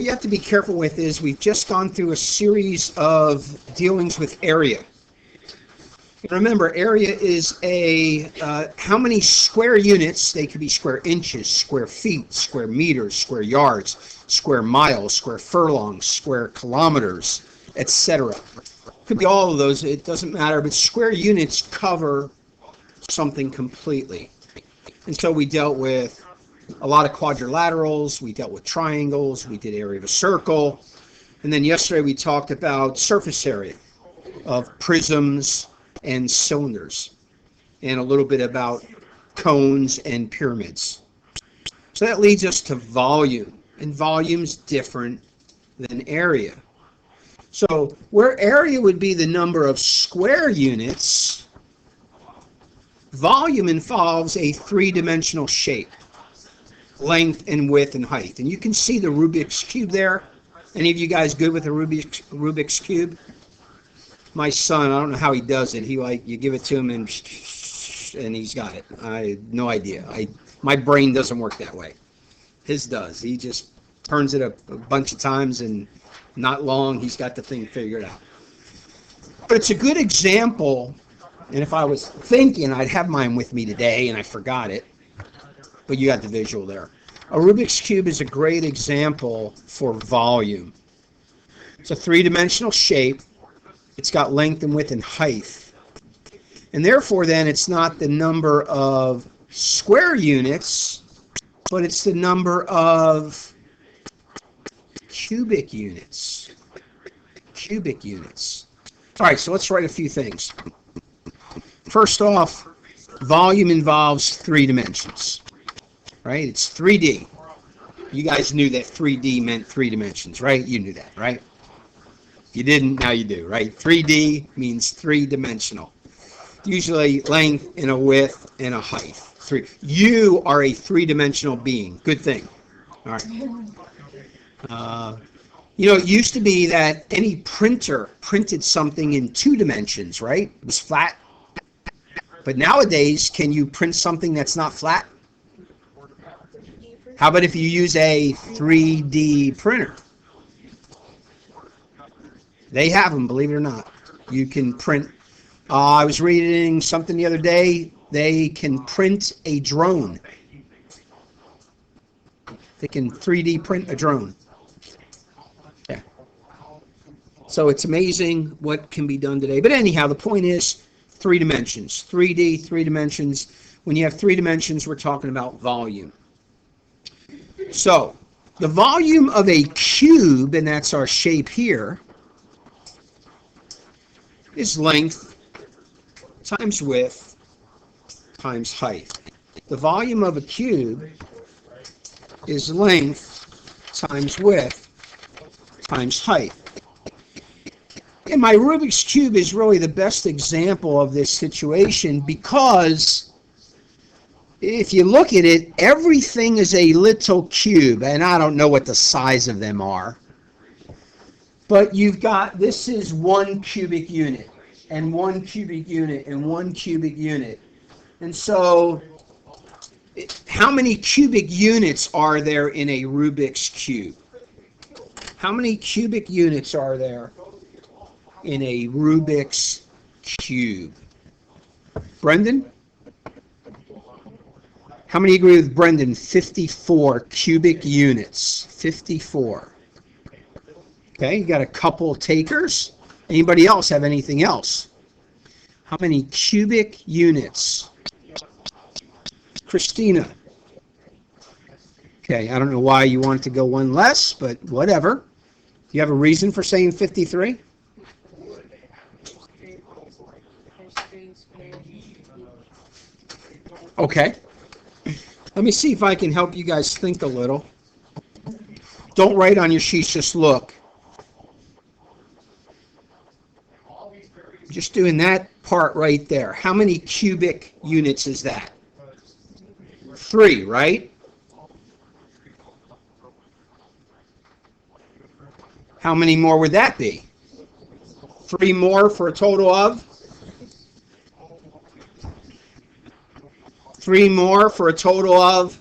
you have to be careful with is we've just gone through a series of dealings with area. Remember, area is how many square units. They could be square inches, square feet, square meters, square yards, square miles, square furlongs, square kilometers, etc. Could be all of those. It doesn't matter. But square units cover something completely. And so we dealt with a lot of quadrilaterals. We dealt with triangles. We did area of a circle. And then yesterday we talked about surface area of prisms and cylinders, and a little bit about cones and pyramids. So that leads us to volume, and volume's different than area. So where area would be the number of square units, volume involves a three-dimensional shape, length and width and height. And you can see the Rubik's Cube there. Any of you guys good with the Rubik's Cube? My son, I don't know how he does it. You give it to him and he's got it. I have no idea. My brain doesn't work that way. His does. He just turns it a bunch of times, and not long he's got the thing figured out. But it's a good example, and if I was thinking, I'd have mine with me today, and I forgot it. But you got the visual there. A Rubik's Cube is a great example for volume. It's a three-dimensional shape. It's got length and width and height. And therefore, then, it's not the number of square units, but it's the number of cubic units. Cubic units. All right, so let's write a few things. First off, volume involves three dimensions, right? It's 3D. You guys knew that 3D meant three dimensions, right? You knew that, right? If you didn't, now you do, right? 3D means three-dimensional. Usually length and a width and a height. You are a three-dimensional being. Good thing. All right. It used to be that any printer printed something in 2 dimensions, right? It was flat. But nowadays, can you print something that's not flat? How about if you use a 3D printer? They have them, believe it or not. You can print. I was reading something the other day. They can print a drone. They can 3D print a drone. Yeah. So it's amazing what can be done today. But anyhow, the point is 3 dimensions. 3D, 3 dimensions. When you have 3 dimensions, we're talking about volume. So the volume of a cube, and that's our shape here, is length times width times height. The volume of a cube is length times width times height. And my Rubik's Cube is really the best example of this situation, because if you look at it, everything is a little cube, and I don't know what the size of them are. But you've got, this is 1 cubic unit, and 1 cubic unit, and 1 cubic unit. And so, how many cubic units are there in a Rubik's Cube? How many cubic units are there in a Rubik's Cube? Brendan? How many agree with Brendan? 54 cubic units. 54. Okay, you got a couple takers. Anybody else have anything else? How many cubic units? Christina. Okay, I don't know why you want to go one less, but whatever. Do you have a reason for saying 53? Okay. Let me see if I can help you guys think a little. Don't write on your sheets, just look. Just doing that part right there. How many cubic units is that? 3, right? How many more would that be? 3 more for a total of? 3 more for a total of?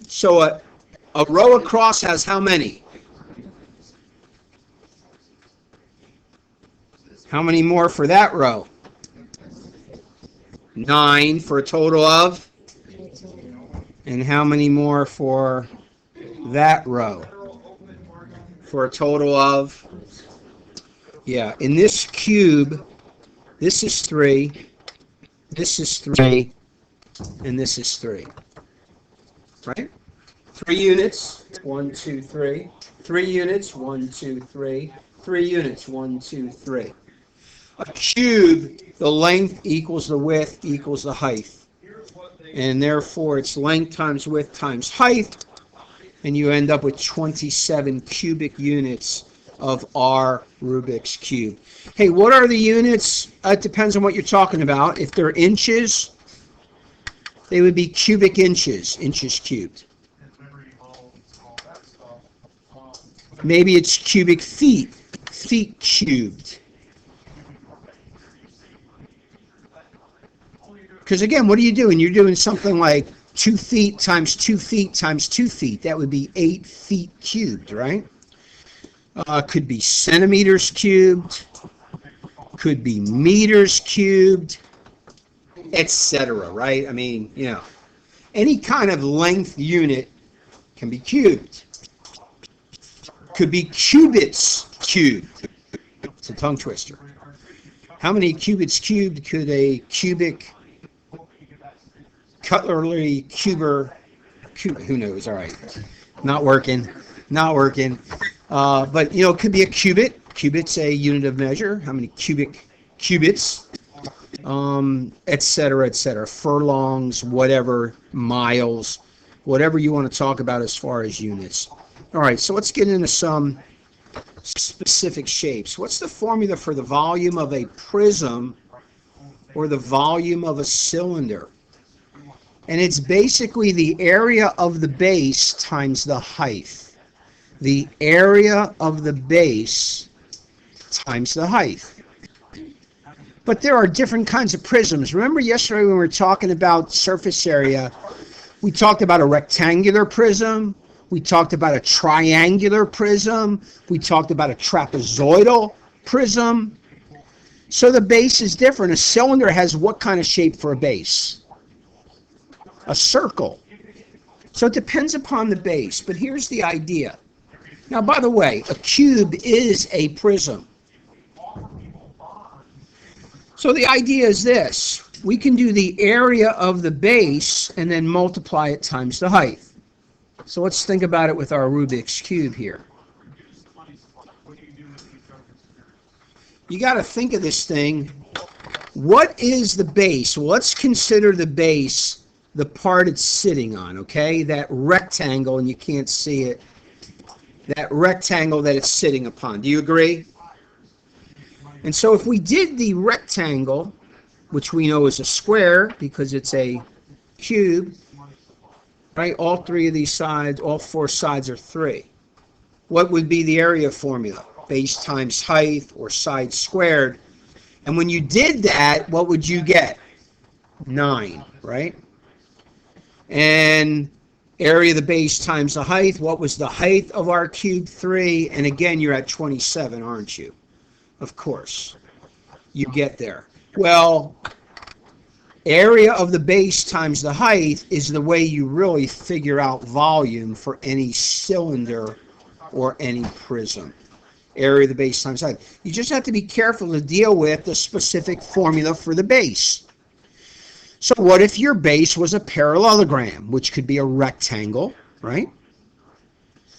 So a row across has how many? How many more for that row? 9 for a total of? And how many more for that row? For a total of? Yeah, in this cube, this is 3, this is 3, and this is 3. Right? 3 units, 1, 2, 3. 3 units, 1, 2, 3. 3 units, 1, 2, 3. A cube, the length equals the width equals the height. And therefore, it's length times width times height. And you end up with 27 cubic units of our Rubik's Cube. Hey, what are the units? It depends on what you're talking about. If they're inches, they would be cubic inches, inches cubed. Maybe it's cubic feet, feet cubed. Because again, what are you doing? You're doing something like 2 feet times 2 feet times 2 feet. That would be 8 feet cubed, right? Could be centimeters cubed. Could be meters cubed, etc., right? I mean, you know, any kind of length unit can be cubed. Could be cubits cubed. It's a tongue twister. How many cubits cubed could a cubic cutlery who knows? All right, not working. But you know, it could be a cubit. Cubit's a unit of measure. How many cubits, etc., etc. Furlongs, whatever, miles, whatever you want to talk about as far as units. All right, so let's get into some specific shapes. What's the formula for the volume of a prism or the volume of a cylinder? And it's basically the area of the base times the height. The area of the base times the height. But there are different kinds of prisms. Remember yesterday when we were talking about surface area, we talked about a rectangular prism, we talked about a triangular prism, we talked about a trapezoidal prism. So the base is different. A cylinder has what kind of shape for a base? A circle. So it depends upon the base, but here's the idea. Now, by the way, a cube is a prism. So the idea is this. We can do the area of the base and then multiply it times the height. So let's think about it with our Rubik's Cube here. You got to think of this thing. What is the base? Well, let's consider the base the part it's sitting on, okay? That rectangle, and you can't see it, that rectangle that it's sitting upon. Do you agree? And so if we did the rectangle, which we know is a square because it's a cube, right? All 3 of these sides, all 4 sides are 3. What would be the area formula? Base times height or side squared. And when you did that, what would you get? 9, right? And area of the base times the height. What was the height of our cube? 3. And again, you're at 27, aren't you? Of course. You get there. Well, area of the base times the height is the way you really figure out volume for any cylinder or any prism. Area of the base times height. You just have to be careful to deal with the specific formula for the base. So what if your base was a parallelogram, which could be a rectangle, right?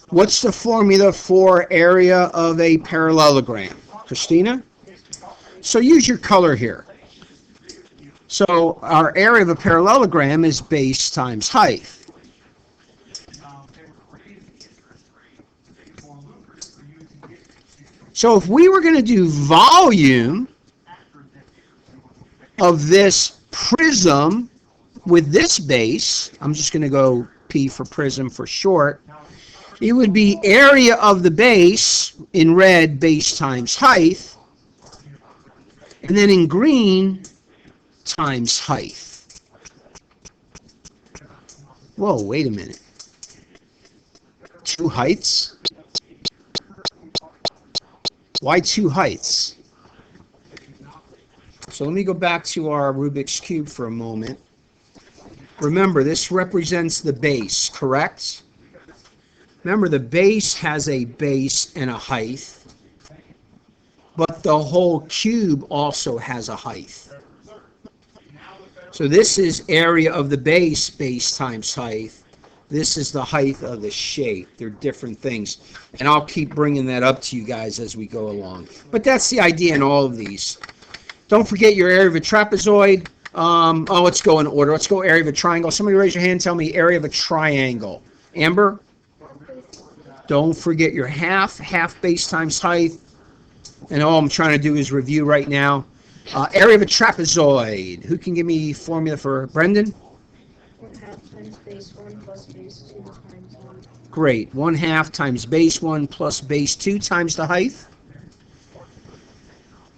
What's the formula for area of a parallelogram? Christina? So use your color here. So our area of a parallelogram is base times height. So if we were going to do volume of this prism with this base, I'm just going to go P for prism for short, it would be area of the base, in red, base times height, and then in green, times height. Whoa, wait a minute. 2 heights? Why 2 heights? So let me go back to our Rubik's Cube for a moment. Remember, this represents the base, correct? Remember, the base has a base and a height, but the whole cube also has a height. So this is area of the base, base times height. This is the height of the shape. They're different things. And I'll keep bringing that up to you guys as we go along. But that's the idea in all of these. Don't forget your area of a trapezoid. Let's go in order. Let's go area of a triangle. Somebody raise your hand and tell me area of a triangle. Amber? Don't forget your half base times height. And all I'm trying to do is review right now. Area of a trapezoid. Who can give me formula for Brendan? 1/2 times base 1 plus base 2 times height. Great. 1/2 times base 1 plus base 2 times the height.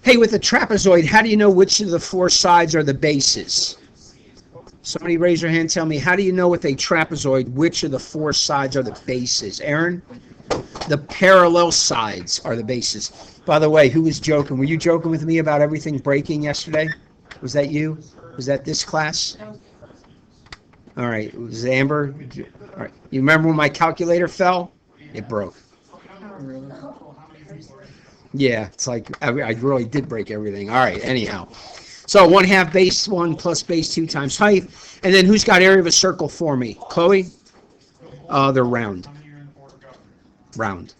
Hey, with a trapezoid, how do you know which of the four sides are the bases? Somebody raise your hand and tell me, how do you know with a trapezoid which of the four sides are the bases? Aaron? The parallel sides are the bases. By the way, who was joking? Were you joking with me about everything breaking yesterday? Was that you? Was that this class? All right. Was it Amber? All right. You remember when my calculator fell? It broke. Yeah, it's like I really did break everything. All right. Anyhow. So 1/2 base 1 plus base 2 times height. And then who's got area of a circle for me? Chloe? They're round. Round.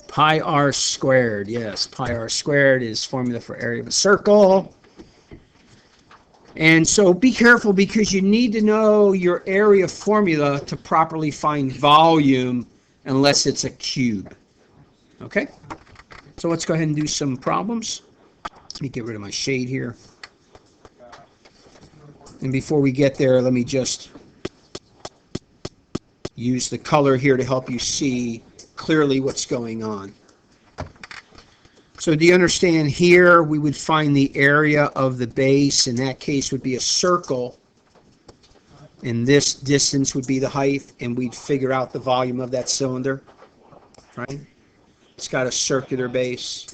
Pi r squared. Yes, pi r squared is formula for area of a circle. And so be careful because you need to know your area formula to properly find volume unless it's a cube. Okay? So let's go ahead and do some problems. Let me get rid of my shade here. And before we get there, let me just use the color here to help you see clearly what's going on. So do you understand here we would find the area of the base? In that case would be a circle. And this distance would be the height, and we'd figure out the volume of that cylinder. Right? It's got a circular base.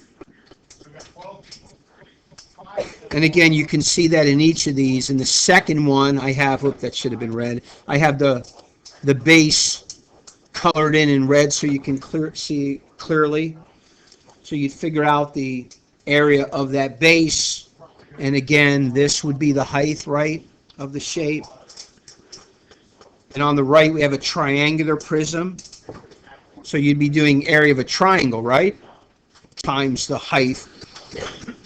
And again, you can see that in each of these. In the second one, I have, that should have been red. I have the base colored in red so you can see clearly. So you'd figure out the area of that base. And again, this would be the height, right, of the shape. And on the right, we have a triangular prism. So you'd be doing area of a triangle, right, times the height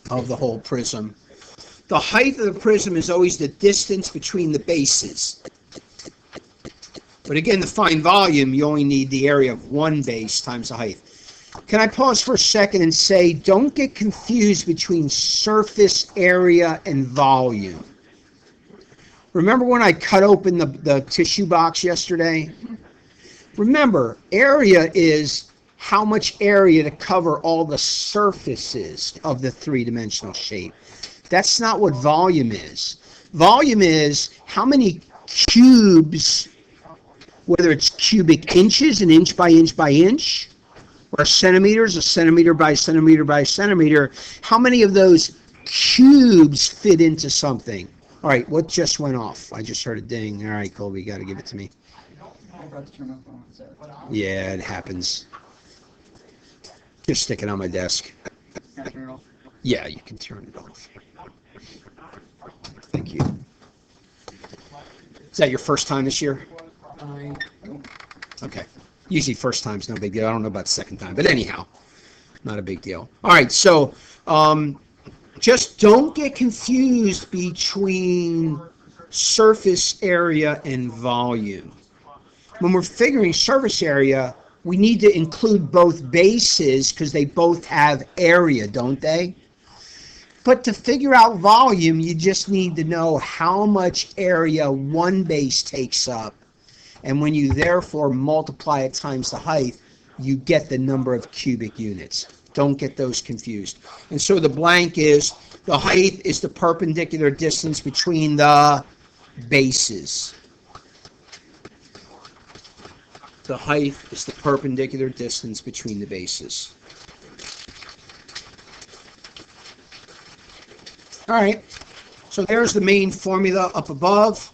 of the whole prism. The height of the prism is always the distance between the bases. But again, to find volume, you only need the area of one base times the height. Can I pause for a second and say, don't get confused between surface area and volume. Remember when I cut open the tissue box yesterday? Remember, area is how much area to cover all the surfaces of the three-dimensional shape. That's not what volume is. Volume is how many cubes, whether it's cubic inches, an inch by inch by inch, or centimeters, a centimeter by centimeter by centimeter, how many of those cubes fit into something? All right, what just went off? I just heard a ding. All right, Colby, you got to give it to me. Yeah, it happens. Just stick it on my desk. Yeah, you can turn it off. Thank you. Is that your first time this year? Okay. Usually first time's no big deal. I don't know about the second time. But anyhow, not a big deal. All right, so just don't get confused between surface area and volume. When we're figuring surface area, we need to include both bases because they both have area, don't they? But to figure out volume, you just need to know how much area one base takes up. And when you therefore multiply it times the height, you get the number of cubic units. Don't get those confused. And so the blank is, the height is the perpendicular distance between the bases. The height is the perpendicular distance between the bases. All right, so there's the main formula up above.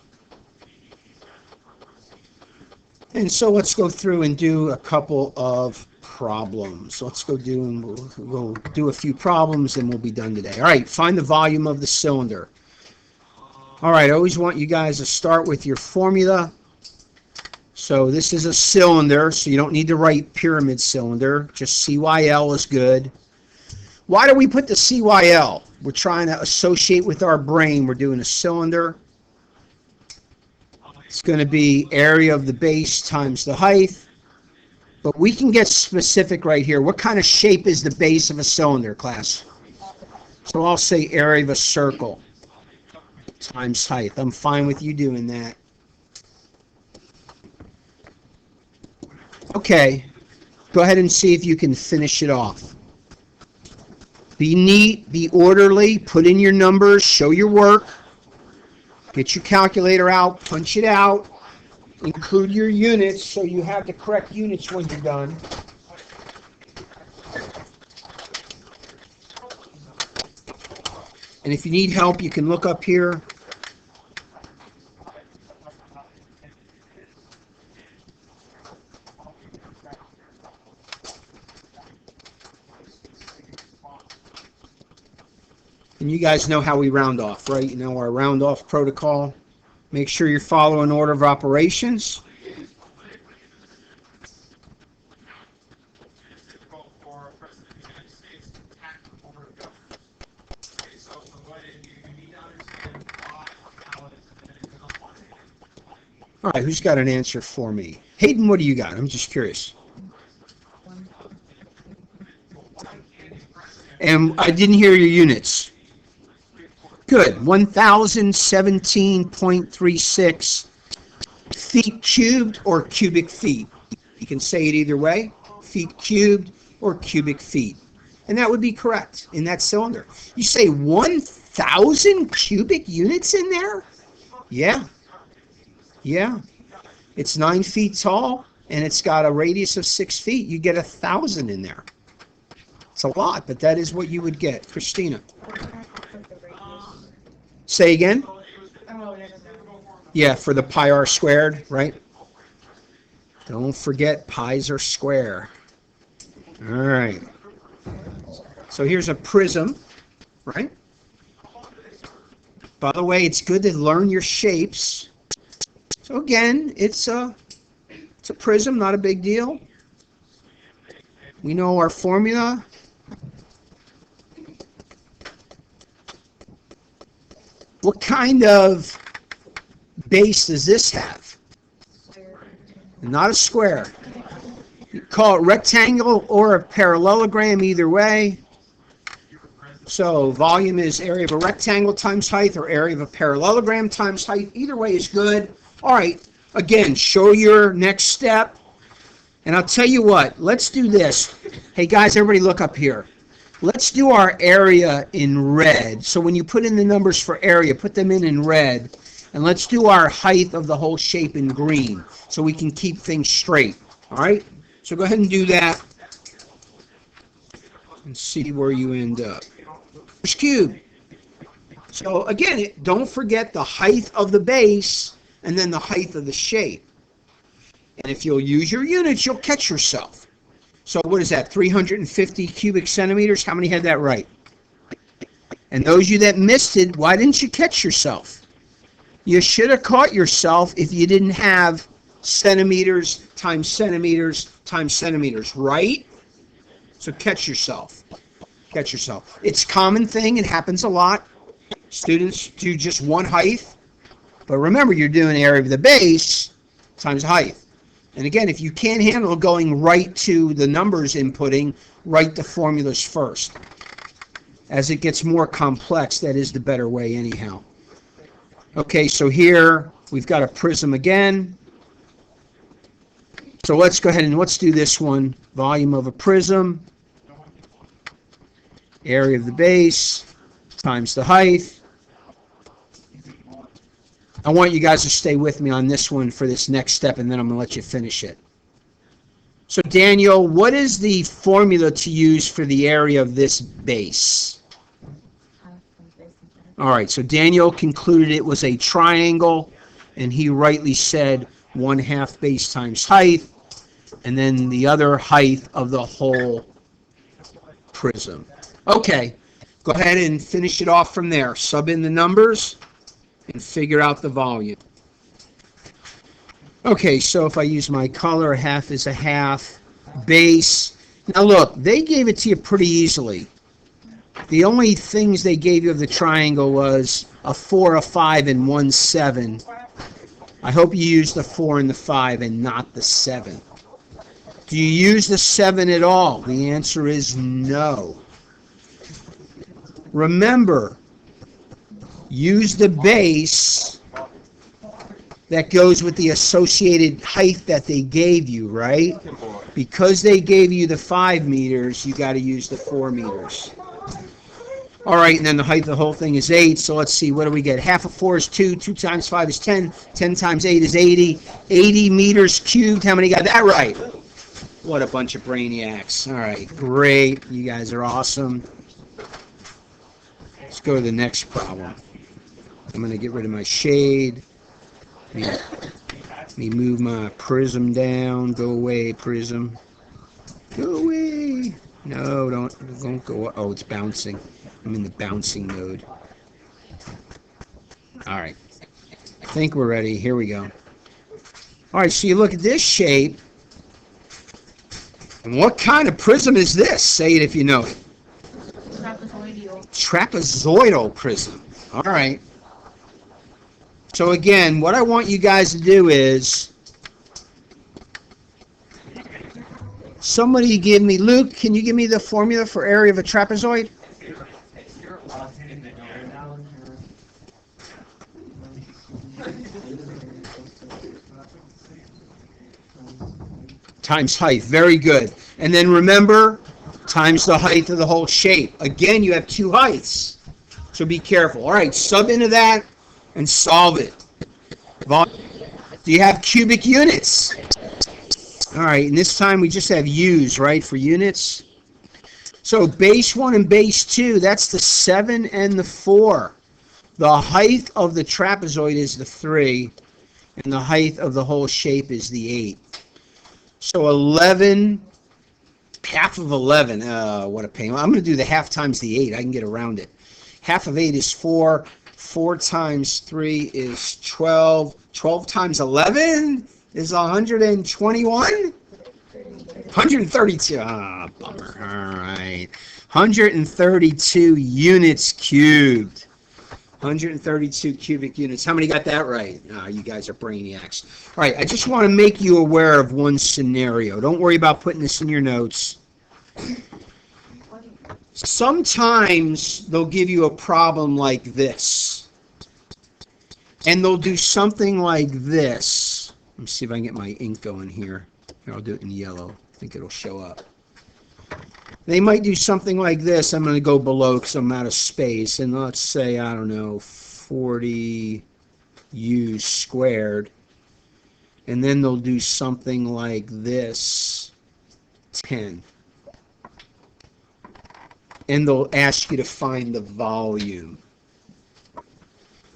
And so let's go through and do a couple of problems. Let's go do, and we'll do a few problems and we'll be done today. All right, find the volume of the cylinder. All right, I always want you guys to start with your formula. So this is a cylinder, so you don't need to write pyramid cylinder. Just CYL is good. Why do we put the CYL? We're trying to associate with our brain. We're doing a cylinder. It's going to be area of the base times the height. But we can get specific right here. What kind of shape is the base of a cylinder, class? So I'll say area of a circle times height. I'm fine with you doing that. Okay, go ahead and see if you can finish it off. Be neat, be orderly, put in your numbers, show your work. Get your calculator out, punch it out, include your units so you have the correct units when you're done. And if you need help, you can look up here. And you guys know how we round off, right? You know our round off protocol. Make sure you're following order of operations. All right, who's got an answer for me? Hayden, what do you got? I'm just curious. And I didn't hear your units. Good. 1,017.36 feet cubed or cubic feet. You can say it either way, feet cubed or cubic feet. And that would be correct in that cylinder. You say 1,000 cubic units in there? Yeah. Yeah. It's 9 feet tall and it's got a radius of 6 feet. You get 1,000 in there. It's a lot, but that is what you would get. Christina. Say again? Yeah, for the pi r squared, right? Don't forget pi's are square. All right. So here's a prism, right? By the way, it's good to learn your shapes. So again, it's a prism, not a big deal. We know our formula. What kind of base does this have? Not a square. You call it rectangle or a parallelogram, either way. So volume is area of a rectangle times height or area of a parallelogram times height. Either way is good. All right, again, show your next step. And I'll tell you what, let's do this. Hey guys, everybody look up here. Let's do our area in red. So when you put in the numbers for area, put them in red. And let's do our height of the whole shape in green so we can keep things straight. All right? So go ahead and do that. And see where you end up. There's cube. So again, don't forget the height of the base and then the height of the shape. And if you'll use your units, you'll catch yourself. So what is that, 350 cubic centimeters? How many had that right? And those of you that missed it, why didn't you catch yourself? You should have caught yourself if you didn't have centimeters times centimeters times centimeters, right? So catch yourself. Catch yourself. It's a common thing. It happens a lot. Students do just one height. But remember, you're doing area of the base times height. And again, if you can't handle going right to the numbers inputting, write the formulas first. As it gets more complex, that is the better way anyhow. Okay, so here we've got a prism again. So let's go ahead and let's do this one. Volume of a prism, area of the base times the height. I want you guys to stay with me on this one for this next step, and then I'm going to let you finish it. So Daniel, what is the formula to use for the area of this base? All right, so Daniel concluded it was a triangle, and he rightly said 1/2 base times height, and then the other height of the whole prism. Okay, go ahead and finish it off from there. Sub in the numbers and figure out the volume. Okay, so if I use my color, 1/2 is 1/2 base. Now look, they gave it to you pretty easily. The only things they gave you of the triangle was a 4, a 5, and 1 7. I hope you use the 4 and the 5 and not the 7. Do you use the 7 at all? The answer is no. Remember, use the base that goes with the associated height that they gave you, right? Because they gave you the 5 meters, you got to use the 4 meters. All right, and then the height of the whole thing is 8. So let's see, what do we get? 1/2 of 4 is 2. 2 times 5 is 10. 10 times 8 is 80. 80 meters cubed. How many got that right? What a bunch of brainiacs. All right, great. You guys are awesome. Let's go to the next problem. I'm going to get rid of my shade. Let me move my prism down. Go away, prism. Go away. No, don't go. Oh, it's bouncing. I'm in the bouncing mode. All right. I think we're ready. Here we go. All right, so you look at this shape. And what kind of prism is this? Say it if you know it. Trapezoidal. Trapezoidal prism. All right. So again, what I want you guys to do is, somebody give me, Luke, can you give me the formula for area of a trapezoid? Times height. Very good. And then remember, times the height of the whole shape. Again, you have 2 heights. So be careful. All right, sub into that and solve it. Do you have cubic units? All right, and this time we just have U's, right, for units. So base 1 and base 2, that's the 7 and the 4. The height of the trapezoid is the 3, and the height of the whole shape is the 8. So 11, half of 11, what a pain. Well, I'm going to do the half times the 8. I can get around it. Half of 8 is 4. 4 times 3 is 12. 12 times 11 is 121? 132. Ah, bummer. All right. 132 units cubed. 132 cubic units. How many got that right? You guys are brainiacs. All right, I just want to make you aware of one scenario. Don't worry about putting this in your notes. Sometimes they'll give you a problem like this. And they'll do something like this. Let me see if I can get my ink going here. Here, I'll do it in yellow. I think it'll show up. They might do something like this. I'm going to go below because I'm out of space. And let's say, I don't know, 40 u squared. And then they'll do something like this, 10. And they'll ask you to find the volume.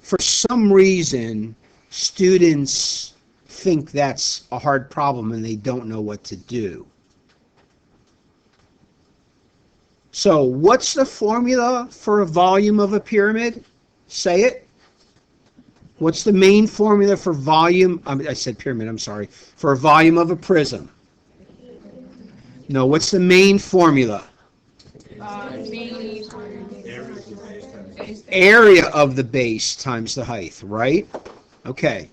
For some reason, students think that's a hard problem and they don't know what to do. So what's the formula for a volume of a pyramid? Say it. What's the main formula for volume? I said pyramid, I'm sorry. For a volume of a prism. No, what's the main formula? Area of the base times the height, right? Okay.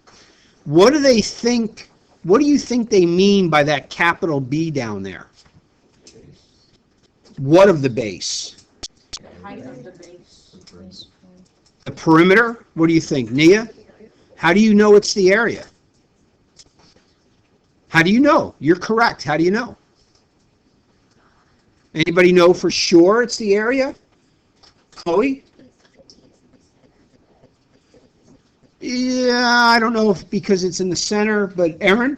What do they think? What do you think they mean by that capital B down there? What of the base? Height of the base. The perimeter? What do you think, Nia? How do you know it's the area? How do you know? You're correct. How do you know? Anybody know for sure it's the area? Chloe? Yeah, I don't know if because it's in the center, but Aaron?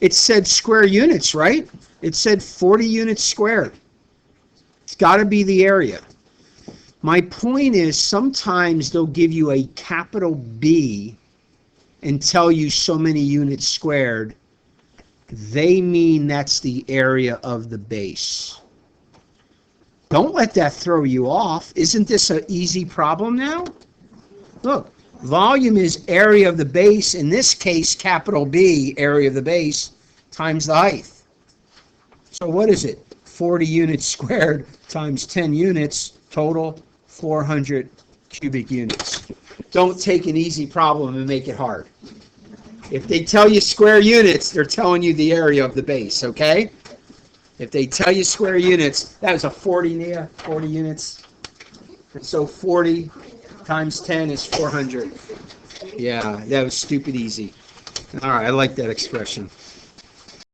It said square units, right? It said 40 units squared. It's got to be the area. My point is sometimes they'll give you a capital B and tell you so many units squared. They mean that's the area of the base. Don't let that throw you off. Isn't this an easy problem now? Look, volume is area of the base. In this case, capital B, area of the base, times the height. So what is it? 40 units squared times 10 units, total 400 cubic units. Don't take an easy problem and make it hard. If they tell you square units, they're telling you the area of the base, okay? If they tell you square units, that was a 40, Nia, 40 units. And so 40 times 10 is 400. Yeah, that was stupid easy. All right, I like that expression.